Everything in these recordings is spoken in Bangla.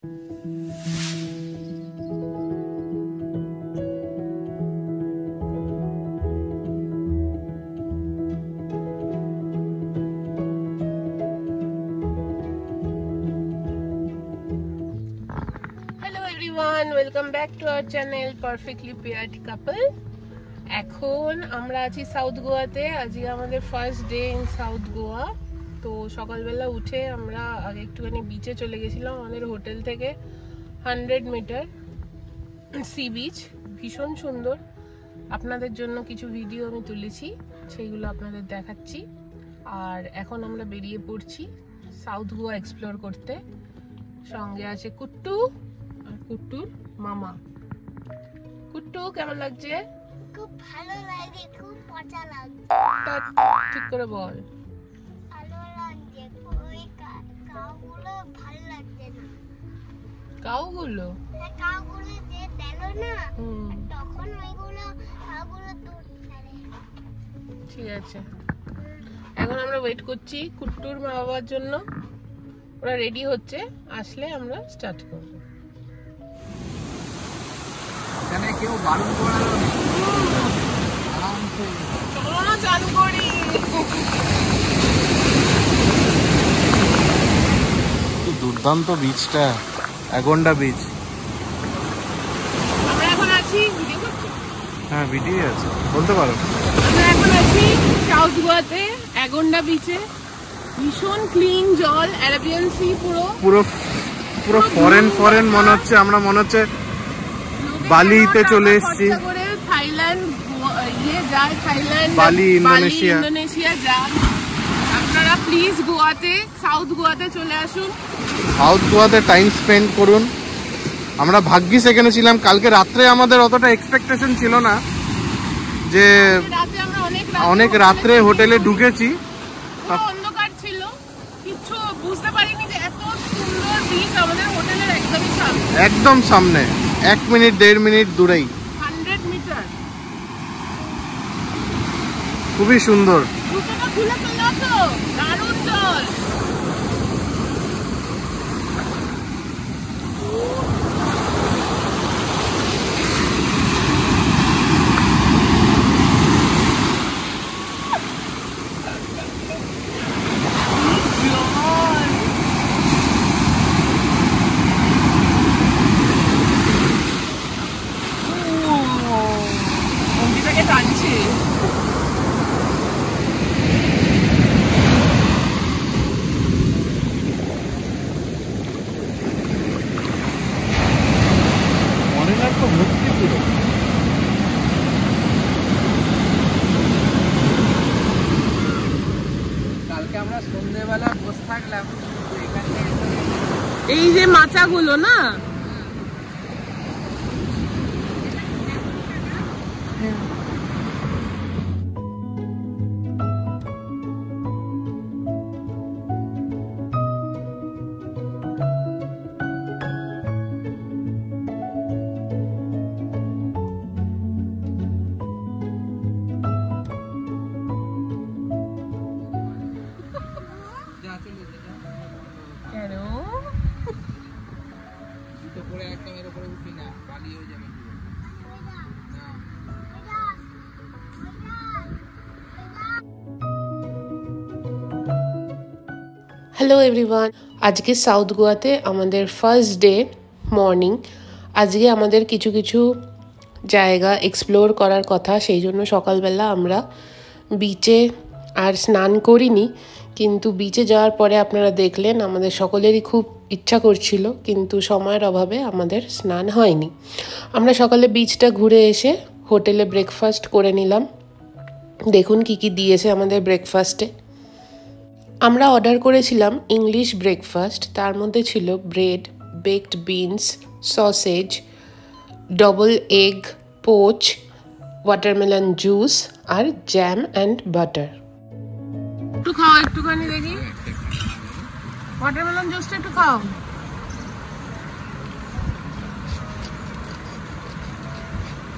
Welcome back to our channel perfectly paired couple. এখন আমরা আছি সাউথ গোয়াতে। আজকে আমাদের first day in south Goa. তো সকালবেলা উঠে আমরা আগে একটুখানি বিচে চলে গেছিলাম। আমাদের হোটেল থেকে 100 মিটার সি বিচ, ভীষণ সুন্দর। আপনাদের জন্য কিছু ভিডিও আমি তুলেছি, সেইগুলো আপনাদের দেখাচ্ছি। আর এখন আমরা বেরিয়ে পড়ছি সাউথ গোয়া এক্সপ্লোর করতে। সঙ্গে আছে কুট্টু আর কুট্টুর মামা। কুট্টু, কেমন লাগছে? খুব ভালো লাগে, খুব মজা লাগছে। ঠিক করে বল। ভালো লাগছে। ওই কাউগুলো ভালো লাগছে না। কাউগুলো? হ্যাঁ, কাউগুলো যে দিল না, তখন ওইগুলো কাউগুলো দূর ছাড়ে। ঠিক আছে, এখন আমরা ওয়েট করছি কুট্টুর মা বাবার জন্য। ওরা রেডি হচ্ছে, আসলে আমরা স্টার্ট করব। এখানে কেউ বারণ করার আরামসে চলো না চান করি। দুর্দান্ত বিচটা, অ্যাগন্ডা বিচ। আমরা এখন আছি, ভিডিও করছি। হ্যাঁ, ভিডিও আছে, বলতে পারো। আমরা এখন আছি সাউথ গোয়াতে অ্যাগন্ডা বিচে। ভীষণ ক্লিন জল, অ্যারাবিয়ান সি। পুরো পুরো পুরো ফরেন মনে হচ্ছে। আমরা মনে হচ্ছে বালিতে চলে এসেছি। থাইল্যান্ড যায়, থাইল্যান্ড, বালি, ইন্দোনেশিয়া যায়। আপনারা প্লিজ গোয়াতে, সাউথ গোয়াতে চলে আসুন। সাউথ গোয়াতে টাইম স্পেন্ড করুন। আমরা ভাগ্যিস এখানে ছিলাম। কালকে রাত্রে আমাদের অতটা এক্সপেকটেশন ছিল না, যে অনেক রাত্রে হোটেলে ঢুকেছি, অন্ধকার ছিল, কিছু বুঝতে পারিনি যে এত সুন্দর বিচ আমাদের হোটেলের একদম সামনে, 1 মিনিট 1.5 মিনিট দূরেই। 100 মিটার। খুবই সুন্দর। খুলে ফেলো তো, দারুণ জল। এই যে মাচাগুলো না, হ্যালো এভরিওয়ান। আজকে সাউথ গোয়াতে আমাদের ফার্স্ট ডে মর্নিং। আজকে আমাদের কিছু কিছু জায়গা এক্সপ্লোর করার কথা, সেই জন্য সকালবেলা আমরা বিচে আর স্নান করিনি। কিন্তু বিচে যাওয়ার পরে আপনারা দেখলেন আমাদের সকলেরই খুব ইচ্ছা করছিল, কিন্তু সময়ের অভাবে আমাদের স্নান হয়নি। আমরা সকালে বিচটা ঘুরে এসে হোটেলে ব্রেকফাস্ট করে নিলাম। দেখুন কি কি দিয়েছে আমাদের ব্রেকফাস্টে। আমরা অর্ডার করেছিলাম ইংলিশ ব্রেকফাস্ট। তার মধ্যে ছিল bread, baked beans, sausage, double egg poach, watermelon juice আর জ্যাম অ্যান্ড বাটার। একটু খাও, একটুখানি দেখি। ওয়াটারমেলন জুসটা একটু খাও।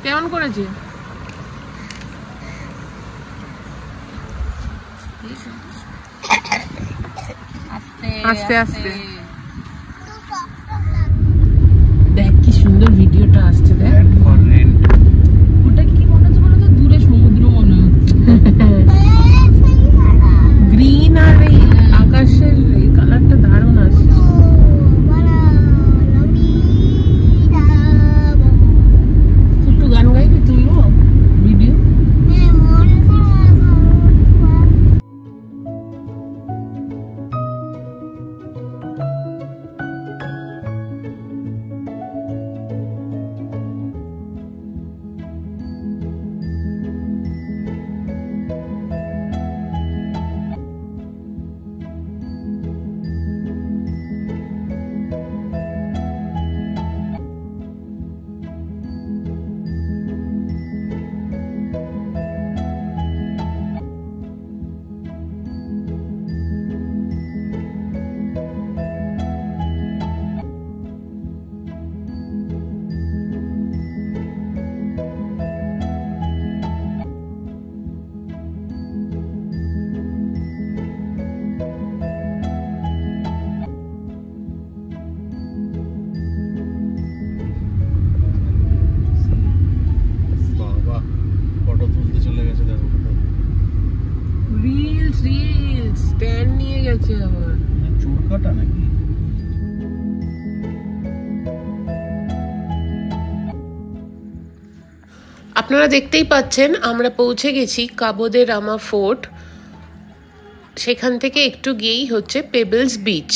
কেমন করেছে? আস্তে আস্তে। আপনারা দেখতেই পাচ্ছেন আমরা পৌঁছে গেছি কাবো দে রামা ফোর্ট। সেখান থেকে একটু গিয়েই হচ্ছে পেবলস বিচ।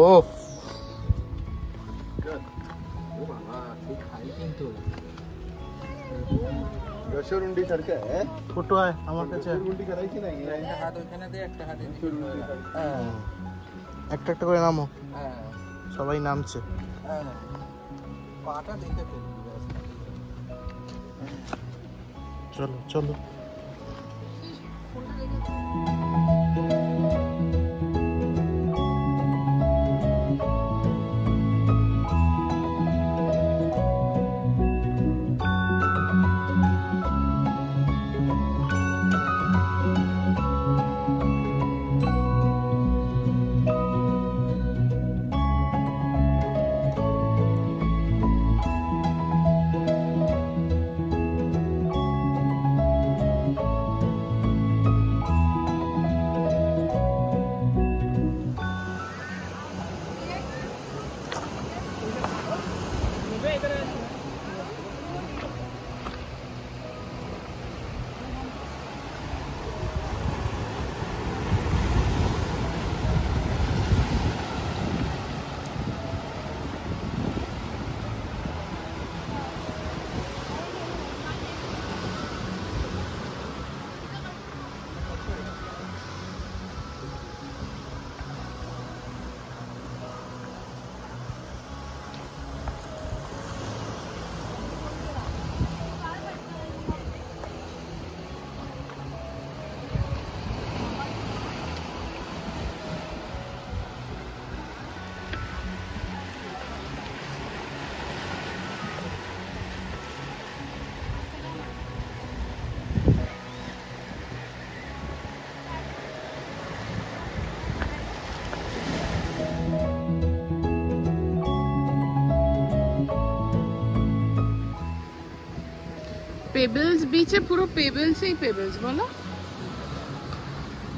ও ছোট হয় আমার কাছে একটা একটা করে নামো। সবাই নামছে। চলো চলো। পেবলস বিচে পুরো পেবলসই পেবলস, বলো।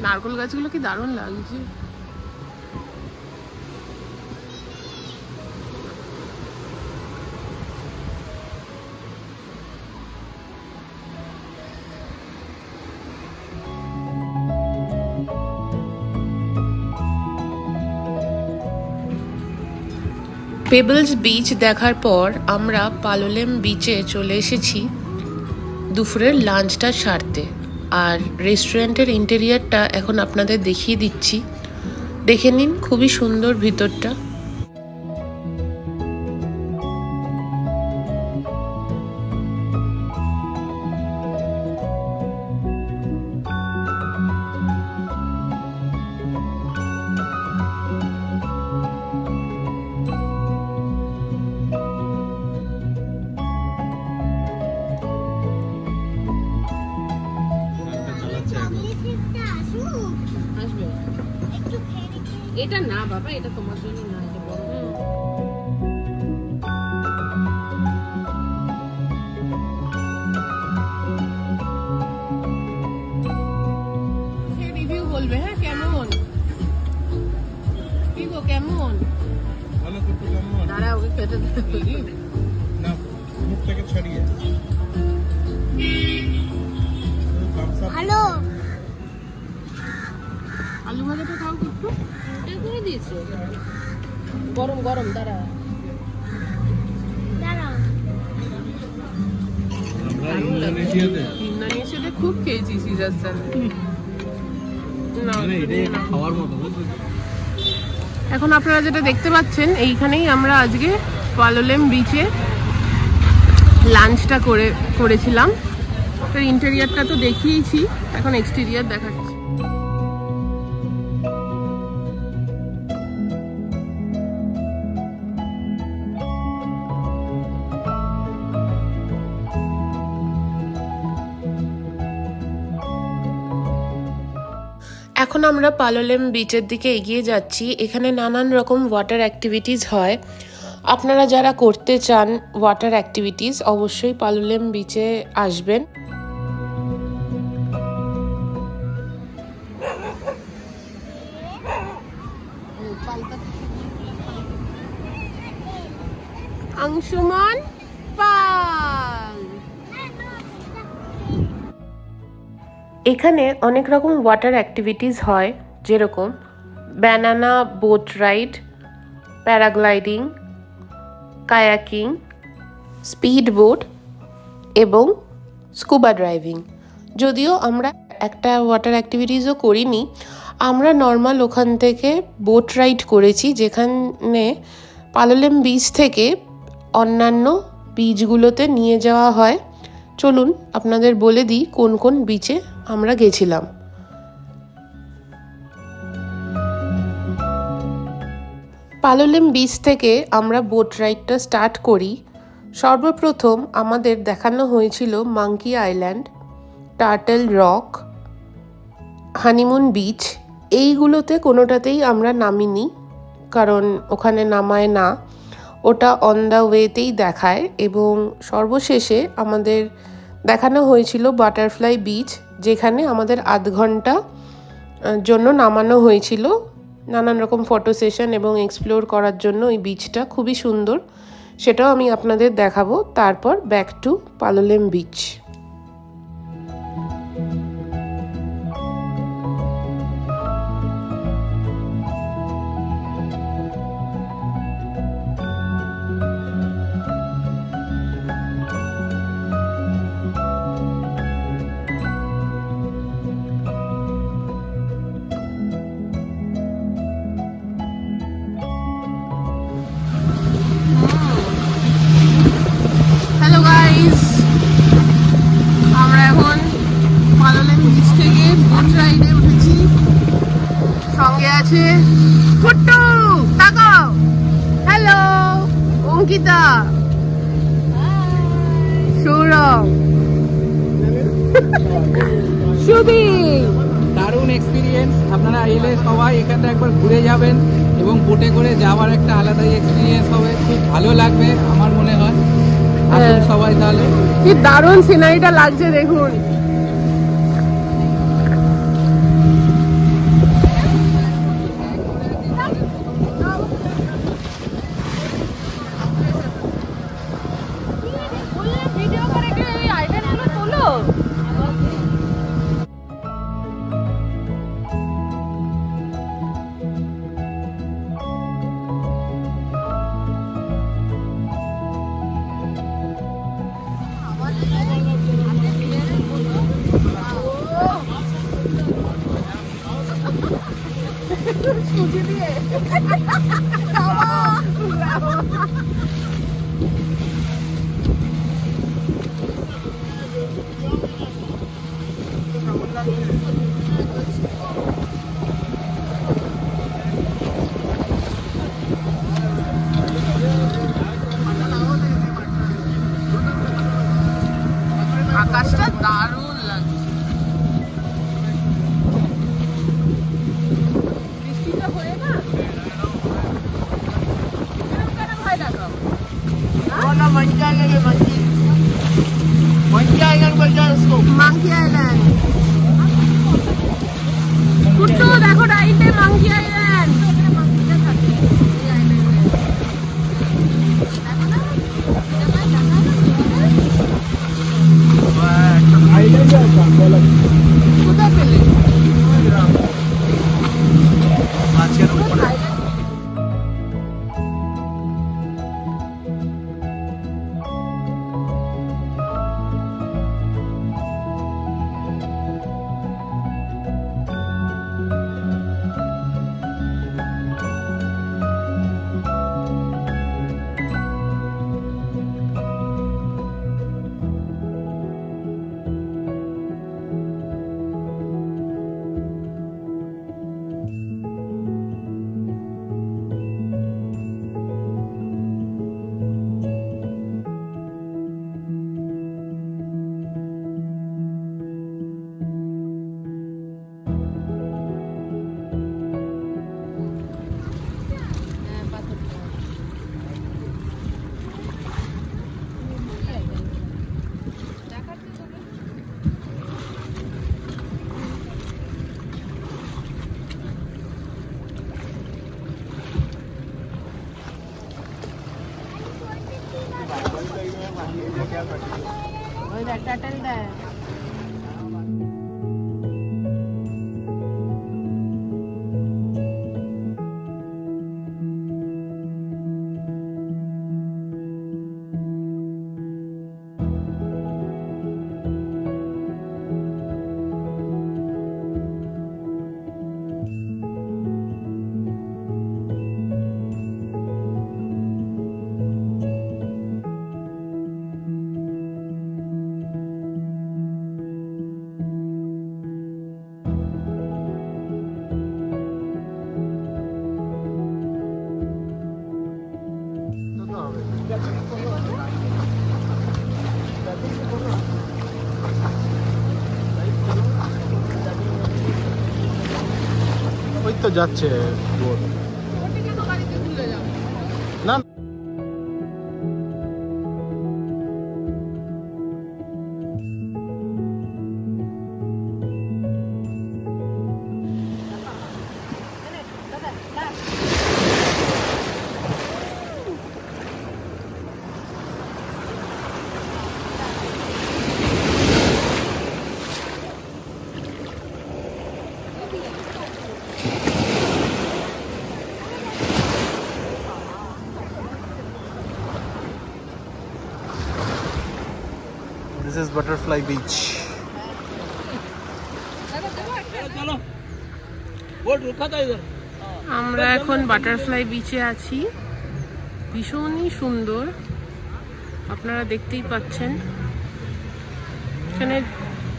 নারকেল গাছগুলো কি দারুণ লাগছে। পেবলস বিচ দেখার পর আমরা পালোলেম বিচে চলে এসেছি দুপুরের লাঞ্চটা সারতে। আর রেস্টুরেন্টের ইন্টেরিয়ারটা এখন আপনাদের দেখিয়ে দিচ্ছি, দেখে নিন, খুবই সুন্দর ভিতরটা। এটা না বাবা, এটা তোমার জন্য না, এটা বড়। রিভিউ বলবে, হ্যাঁ, কেমন কি গো, কেমন? দাঁড়া, ওকে খেতে না, মুখটাকে ছাড়িয়ে। ভালো। আলু ভাজাটা খাও একটু, এটা করে দিয়েছে, গরম গরম। দাঁড়া দাঁড়াও। ইন্দোনেশিয়াতে খুব খেয়েছি সিজার স্যালাড। এখন আপনারা যেটা দেখতে পাচ্ছেন, এইখানেই আমরা আজকে পালোলেম বিচে লাঞ্চটা করেছিলাম। তো ইন্টেরিয়ারটা তো দেখিয়েছি, এখন এক্সটেরিয়ার দেখাচ্ছি। এখন আমরা পালোলেম বিচের দিকে এগিয়ে যাচ্ছি। এখানে নানান রকম ওয়াটার অ্যাক্টিভিটিস হয়। আপনারা যারা করতে চান ওয়াটার অ্যাক্টিভিটিস অবশ্যই পালোলেম বিচে আসবেন। আংশুমান পাল। এখানে অনেক রকম ওয়াটার অ্যাক্টিভিটিস হয়, যেরকম banana boat ride, paragliding, kayaking, speed boat এবং স্কুবা ড্রাইভিং। যদিও আমরা একটা ওয়াটার অ্যাক্টিভিটিসও করিনি, আমরা নর্মাল ওখান থেকে বোট রাইড করেছি, যেখানে পালোলেম বিচ থেকে অন্যান্য বিচগুলোতে নিয়ে যাওয়া হয়। চলুন আপনাদের বলে দিই কোন কোন বিচে আমরা গেছিলাম। পালোলেম বিচ থেকে আমরা বোট রাইডটা স্টার্ট করি। সর্বপ্রথম আমাদের দেখানো হয়েছিল monkey island, turtle rock, honeymoon beach. এইগুলোতে কোনোটাতেই আমরা নামিনি, কারণ ওখানে নামায় না, ওটা অন দ্য ওয়েতেই দেখায়। এবং সর্বশেষে আমাদের দেখানো হয়েছিল বাটারফ্লাই বিচ, যেখানে আমাদের আধ ঘন্টা জন্য নামানো হয়েছিল নানান রকম ফটো সেশন এবং এক্সপ্লোর করার জন্য। ওই বিচটা খুবই সুন্দর, সেটাও আমি আপনাদের দেখাবো। তারপর back to Palolem beach. Hello guys, আমরা এখন পালোলেম বিচ থেকে বোট রাইডে উঠেছি। সঙ্গে আছে ফুট্টু, তাকাও, হ্যালো, অঙ্কিতা, সৌরভ, সুবি। দারুণ এক্সপিরিয়েন্স। আপনারা এলে সবাই এখানটা একবার ঘুরে যাবেন এবং বোটে করে যাওয়ার একটা আলাদাই এক্সপিরিয়েন্স হবে, খুব ভালো লাগবে আমার মনে হয়। আসুন সবাই তাহলে। কি দারুণ সিনারিটা লাগছে দেখুন। আকাশটা দারুণ লাগছে। বৃষ্টিটা হয়ে না ভয় দেখাও। মাঙ্কি আইল্যান্ড, কুট্টু দেখো রাইটে মাঙ্কি আইল্যান্ড। কোথায় পেলে? ওই তো যাচ্ছে না। This is Butterfly Beach. আমরা এখন বাটারফ্লাই বিচে আছি। ভীষণই সুন্দর, আপনারা দেখতেই পাচ্ছেন। এখানে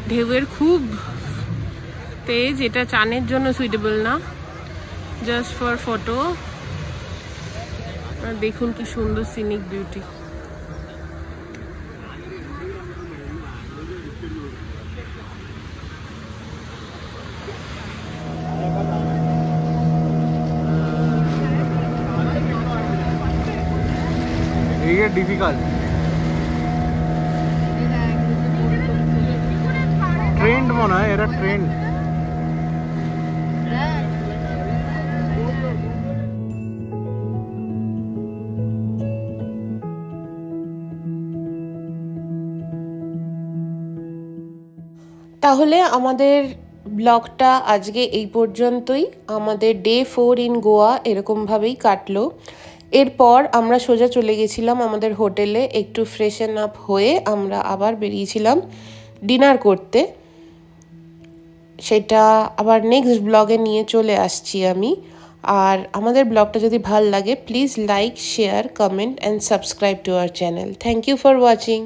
ঢেউয়ের খুব তেজ, এটা চানের জন্য সুইটেবল না, জাস্ট ফর ফটো। দেখুন কি সুন্দর সিনিক বিউটি। ये डिफिकल्ट ट्रेंड মনে হয় এরা ট্রেন্ড। তাহলে আমাদের ব্লগটা আজকে এই পর্যন্তই। আমাদের ডে 4 ইন গোয়া এরকমভাবেই কাটলো। এরপর আমরা সোজা চলে গেছিলাম আমাদের হোটেলে, একটু ফ্রেশন আপ হয়ে আমরা আবার বেরিয়েছিলাম ডিনার করতে। সেটা আবার নেক্সট ব্লগে নিয়ে চলে আসছি আমি। আর আমাদের ব্লগটা যদি ভাল লাগে please like, share, comment and subscribe to our channel. Thank you for watching.